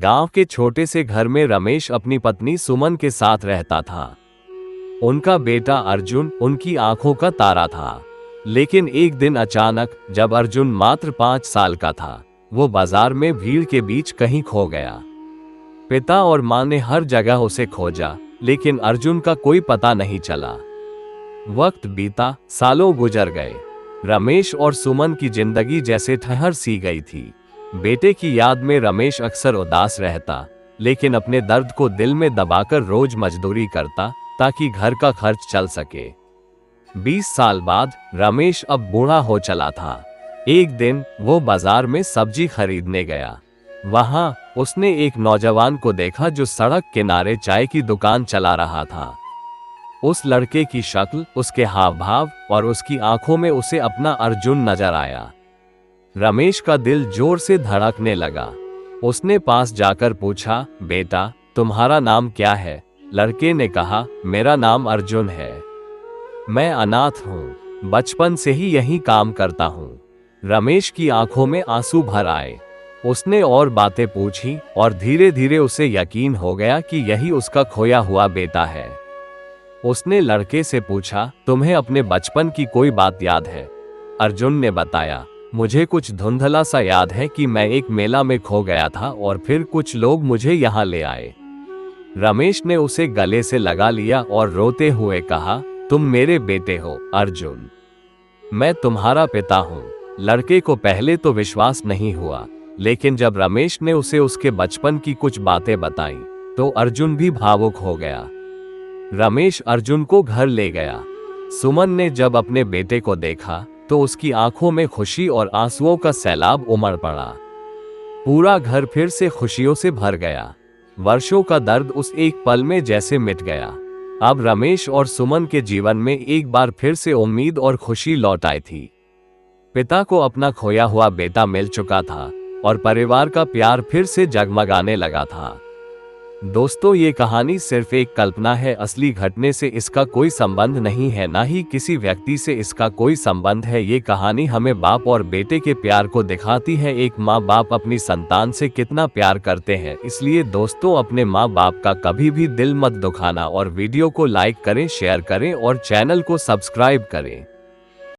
गांव के छोटे से घर में रमेश अपनी पत्नी सुमन के साथ रहता था। उनका बेटा अर्जुन उनकी आंखों का तारा था। लेकिन एक दिन अचानक, जब अर्जुन मात्र 5 साल का था, वो बाजार में भीड़ के बीच कहीं खो गया। पिता और मां ने हर जगह उसे खोजा, लेकिन अर्जुन का कोई पता नहीं चला। वक्त बीता, सालों गुजर गए। रमेश और सुमन की जिंदगी जैसे ठहर सी गई थी। बेटे की याद में रमेश अक्सर उदास रहता, लेकिन अपने दर्द को दिल में दबाकर रोज मजदूरी करता ताकि घर का खर्च चल सके। 20 साल बाद रमेश अब बूढ़ा हो चला था। एक दिन वो बाजार में सब्जी खरीदने गया। वहां उसने एक नौजवान को देखा जो सड़क किनारे चाय की दुकान चला रहा था। उस लड़के की शक्ल, उसके हाव भाव और उसकी आंखों में उसे अपना अर्जुन नजर आया। रमेश का दिल जोर से धड़कने लगा। उसने पास जाकर पूछा, बेटा तुम्हारा नाम क्या है? लड़के ने कहा, मेरा नाम अर्जुन है। मैं अनाथ हूँ, बचपन से ही यही काम करता हूँ। रमेश की आंखों में आंसू भर आए। उसने और बातें पूछी और धीरे धीरे उसे यकीन हो गया कि यही उसका खोया हुआ बेटा है। उसने लड़के से पूछा, तुम्हें अपने बचपन की कोई बात याद है? अर्जुन ने बताया, मुझे कुछ धुंधला सा याद है कि मैं एक मेला में खो गया था और फिर कुछ लोग मुझे यहाँ ले आए। रमेश ने उसे गले से लगा लिया और रोते हुए कहा, तुम मेरे बेटे हो अर्जुन, मैं तुम्हारा पिता हूँ। लड़के को पहले तो विश्वास नहीं हुआ, लेकिन जब रमेश ने उसे उसके बचपन की कुछ बातें बताई तो अर्जुन भी भावुक हो गया। रमेश अर्जुन को घर ले गया। सुमन ने जब अपने बेटे को देखा तो उसकी आंखों में खुशी और आंसुओं का सैलाब उमड़ पड़ा। पूरा घर फिर से खुशियों से भर गया। वर्षों का दर्द उस एक पल में जैसे मिट गया। अब रमेश और सुमन के जीवन में एक बार फिर से उम्मीद और खुशी लौट आई थी। पिता को अपना खोया हुआ बेटा मिल चुका था और परिवार का प्यार फिर से जगमगाने लगा था। दोस्तों, ये कहानी सिर्फ एक कल्पना है। असली घटने से इसका कोई संबंध नहीं है, ना ही किसी व्यक्ति से इसका कोई संबंध है। ये कहानी हमें बाप और बेटे के प्यार को दिखाती है। एक माँ बाप अपनी संतान से कितना प्यार करते हैं। इसलिए दोस्तों, अपने माँ बाप का कभी भी दिल मत दुखाना और वीडियो को लाइक करें, शेयर करें और चैनल को सब्सक्राइब करें।